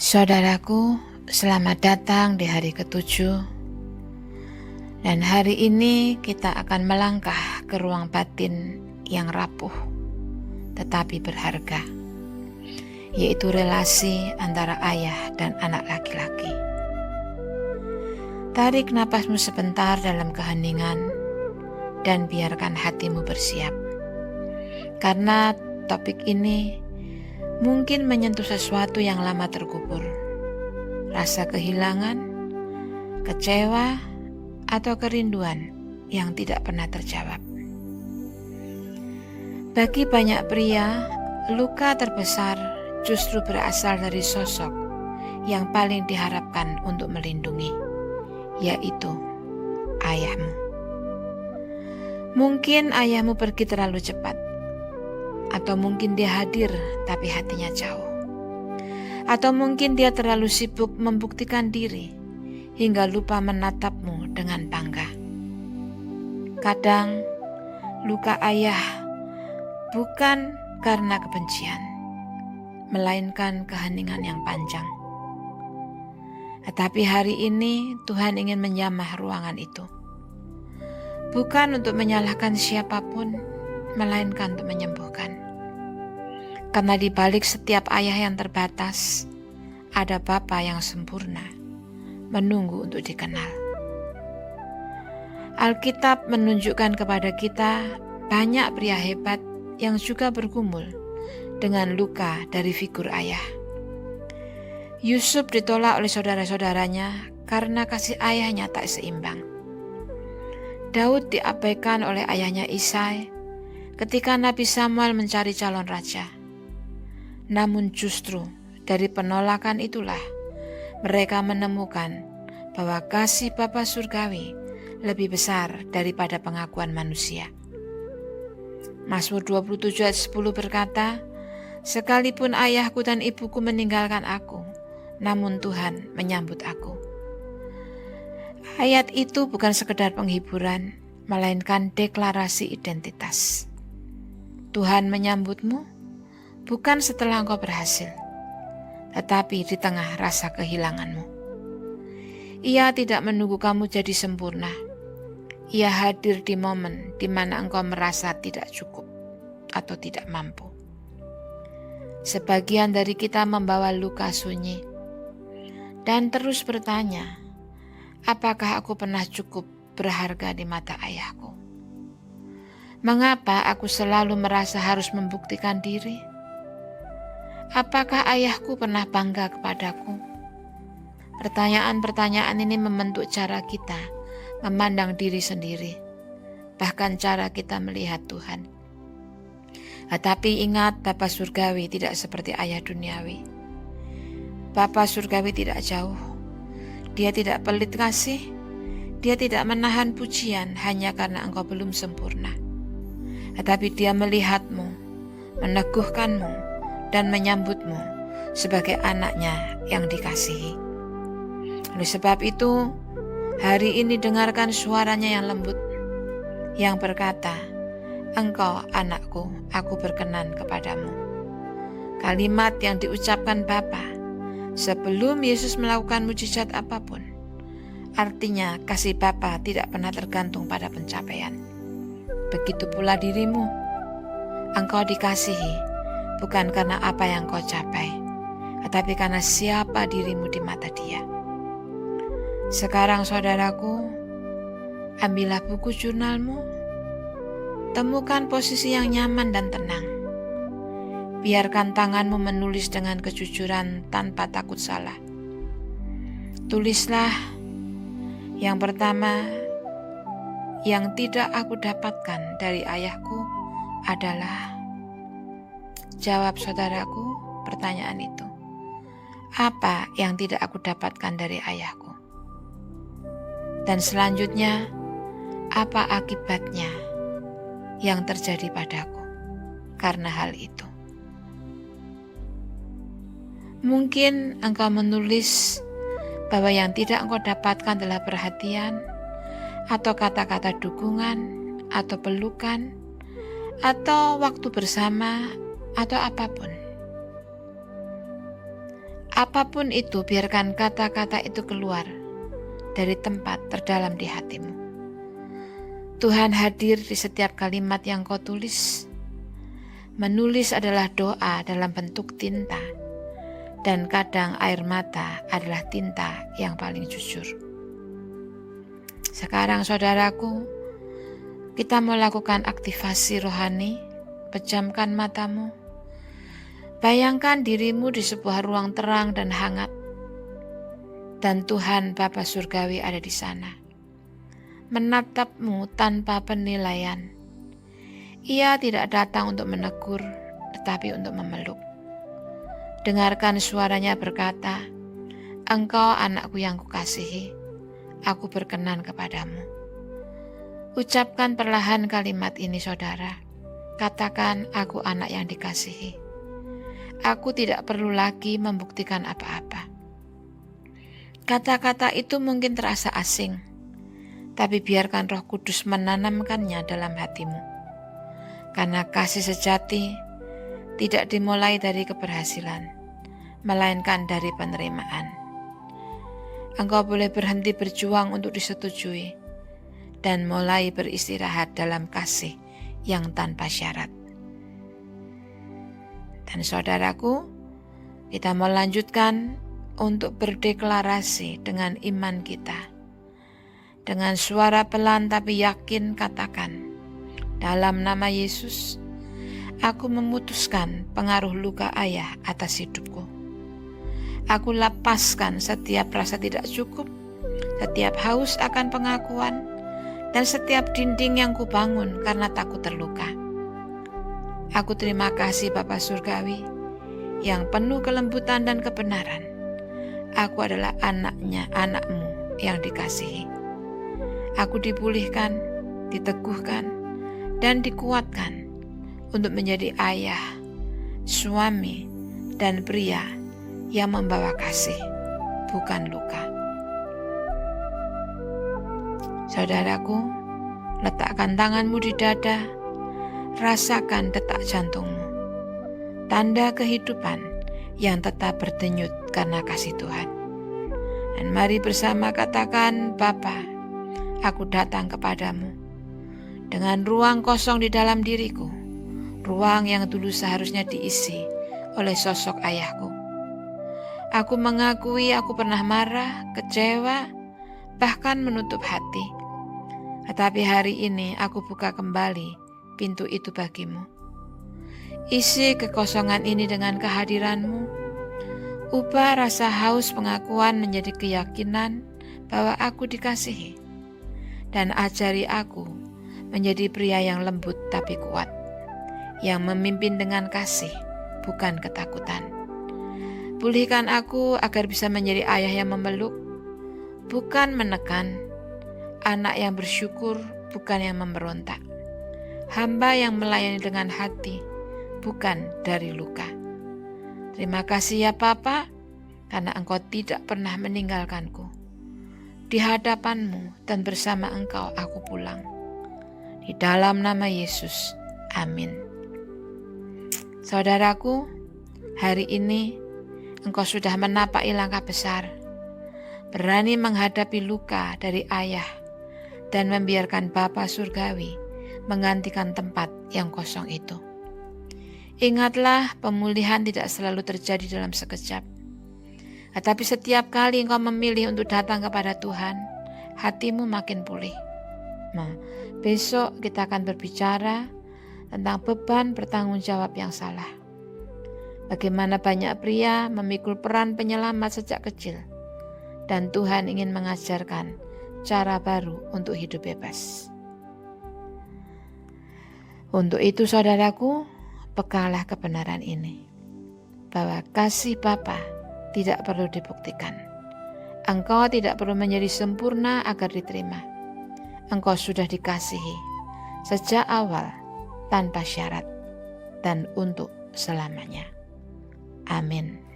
Saudaraku, selamat datang di hari ke-7. Dan hari ini kita akan melangkah ke ruang batin yang rapuh tetapi berharga, yaitu relasi antara ayah dan anak laki-laki. Tarik napasmu sebentar dalam keheningan dan biarkan hatimu bersiap. Karena topik ini mungkin menyentuh sesuatu yang lama terkubur. Rasa kehilangan, kecewa, atau kerinduan yang tidak pernah terjawab. Bagi banyak pria, luka terbesar justru berasal dari sosok yang paling diharapkan untuk melindungi, yaitu ayahmu. Mungkin ayahmu pergi terlalu cepat, atau mungkin dia hadir tapi hatinya jauh. Atau mungkin dia terlalu sibuk membuktikan diri hingga lupa menatapmu dengan bangga. Kadang luka ayah bukan karena kebencian, melainkan keheningan yang panjang. Tetapi hari ini Tuhan ingin menjamah ruangan itu. Bukan untuk menyalahkan siapapun, melainkan untuk menyembuhkan. Karena di balik setiap ayah yang terbatas, ada Bapa yang sempurna, menunggu untuk dikenal. Alkitab menunjukkan kepada kita banyak pria hebat yang juga bergumul dengan luka dari figur ayah. Yusuf ditolak oleh saudara-saudaranya karena kasih ayahnya tak seimbang. Daud diabaikan oleh ayahnya Isai ketika Nabi Samuel mencari calon raja. Namun justru dari penolakan itulah mereka menemukan bahwa kasih Bapa Surgawi lebih besar daripada pengakuan manusia. Mazmur 27 ayat 10 berkata, "Sekalipun ayahku dan ibuku meninggalkan aku, namun Tuhan menyambut aku." Ayat itu bukan sekedar penghiburan, melainkan deklarasi identitas. Tuhan menyambutmu bukan setelah engkau berhasil, tetapi di tengah rasa kehilanganmu. Ia tidak menunggu kamu jadi sempurna. Ia hadir di momen di mana engkau merasa tidak cukup atau tidak mampu. Sebagian dari kita membawa luka sunyi dan terus bertanya, apakah aku pernah cukup berharga di mata ayahku? Mengapa aku selalu merasa harus membuktikan diri? Apakah ayahku pernah bangga kepadaku? Pertanyaan-pertanyaan ini membentuk cara kita memandang diri sendiri, bahkan cara kita melihat Tuhan. Tetapi ingat, Bapa Surgawi tidak seperti ayah duniawi. Bapa Surgawi tidak jauh. Dia tidak pelit kasih. Dia tidak menahan pujian hanya karena engkau belum sempurna. Tetapi dia melihatmu, meneguhkanmu, dan menyambutmu sebagai anaknya yang dikasihi. Oleh sebab itu, hari ini dengarkan suaranya yang lembut, yang berkata, "Engkau anakku, aku berkenan kepadamu." Kalimat yang diucapkan Bapa sebelum Yesus melakukan mujizat apapun. Artinya kasih Bapa tidak pernah tergantung pada pencapaian. Begitu pula dirimu. Engkau dikasihi bukan karena apa yang kau capai, tetapi karena siapa dirimu di mata Dia. Sekarang saudaraku, ambillah buku jurnalmu, temukan posisi yang nyaman dan tenang. Biarkan tanganmu menulis dengan kejujuran tanpa takut salah. Tulislah, yang pertama, yang tidak aku dapatkan dari ayahku adalah. Jawab saudaraku pertanyaan itu. Apa yang tidak aku dapatkan dari ayahku? Dan selanjutnya, apa akibatnya yang terjadi padaku karena hal itu? Mungkin engkau menulis bahwa yang tidak engkau dapatkan adalah perhatian, atau kata-kata dukungan, atau pelukan, atau waktu bersama, atau apapun. Apapun itu, biarkan kata-kata itu keluar dari tempat terdalam di hatimu. Tuhan hadir di setiap kalimat yang kau tulis. Menulis adalah doa dalam bentuk tinta, dan kadang air mata adalah tinta yang paling jujur. Sekarang saudaraku, kita mau lakukan aktivasi rohani. Pejamkan matamu. Bayangkan dirimu di sebuah ruang terang dan hangat, dan Tuhan Bapa Surgawi ada di sana, menatapmu tanpa penilaian. Ia tidak datang untuk menegur, tetapi untuk memeluk. Dengarkan suaranya berkata, "Engkau anakku yang kukasihi, aku berkenan kepadamu." Ucapkan perlahan kalimat ini, saudara. Katakan, "Aku anak yang dikasihi. Aku tidak perlu lagi membuktikan apa-apa." Kata-kata itu mungkin terasa asing, tapi biarkan Roh Kudus menanamkannya dalam hatimu. Karena kasih sejati tidak dimulai dari keberhasilan, melainkan dari penerimaan. Engkau boleh berhenti berjuang untuk disetujui dan mulai beristirahat dalam kasih yang tanpa syarat. Dan saudaraku, kita mau lanjutkan untuk berdeklarasi dengan iman kita. Dengan suara pelan tapi yakin katakan, "Dalam nama Yesus, aku memutuskan pengaruh luka ayah atas hidupku. Aku lepaskan setiap rasa tidak cukup, setiap haus akan pengakuan, dan setiap dinding yang kubangun karena takut terluka. Aku terima kasih Bapa Surgawi yang penuh kelembutan dan kebenaran. Aku adalah anakmu yang dikasihi. Aku dipulihkan, diteguhkan, dan dikuatkan untuk menjadi ayah, suami, dan pria yang membawa kasih, bukan luka." Saudaraku, letakkan tanganmu di dada, rasakan detak jantungmu, tanda kehidupan yang tetap berdenyut karena kasih Tuhan. Dan mari bersama katakan, "Bapa, aku datang kepadamu dengan ruang kosong di dalam diriku, ruang yang dulu seharusnya diisi oleh sosok ayahku. Aku mengakui aku pernah marah, kecewa, bahkan menutup hati. Tetapi hari ini aku buka kembali pintu itu bagimu. Isi kekosongan ini dengan kehadiranmu. Ubah rasa haus pengakuan menjadi keyakinan bahwa aku dikasihi. Dan ajari aku menjadi pria yang lembut tapi kuat, yang memimpin dengan kasih, bukan ketakutan. Pulihkan aku agar bisa menjadi ayah yang memeluk, bukan menekan, anak yang bersyukur, bukan yang memberontak, hamba yang melayani dengan hati, bukan dari luka. Terima kasih ya Bapa, karena Engkau tidak pernah meninggalkanku. Di hadapanmu dan bersama Engkau aku pulang. Di dalam nama Yesus, amin. Saudaraku, hari ini engkau sudah menapaki langkah besar, berani menghadapi luka dari ayah, dan membiarkan Bapa Surgawi menggantikan tempat yang kosong itu. Ingatlah, pemulihan tidak selalu terjadi dalam sekejap. Tetapi setiap kali engkau memilih untuk datang kepada Tuhan, hatimu makin pulih. Nah, besok kita akan berbicara tentang beban bertanggung jawab yang salah. Bagaimana banyak pria memikul peran penyelamat sejak kecil, dan Tuhan ingin mengajarkan cara baru untuk hidup bebas. Untuk itu saudaraku, peganglah kebenaran ini, bahwa kasih Bapa tidak perlu dibuktikan. Engkau tidak perlu menjadi sempurna agar diterima. Engkau sudah dikasihi sejak awal, tanpa syarat, dan untuk selamanya. Amin.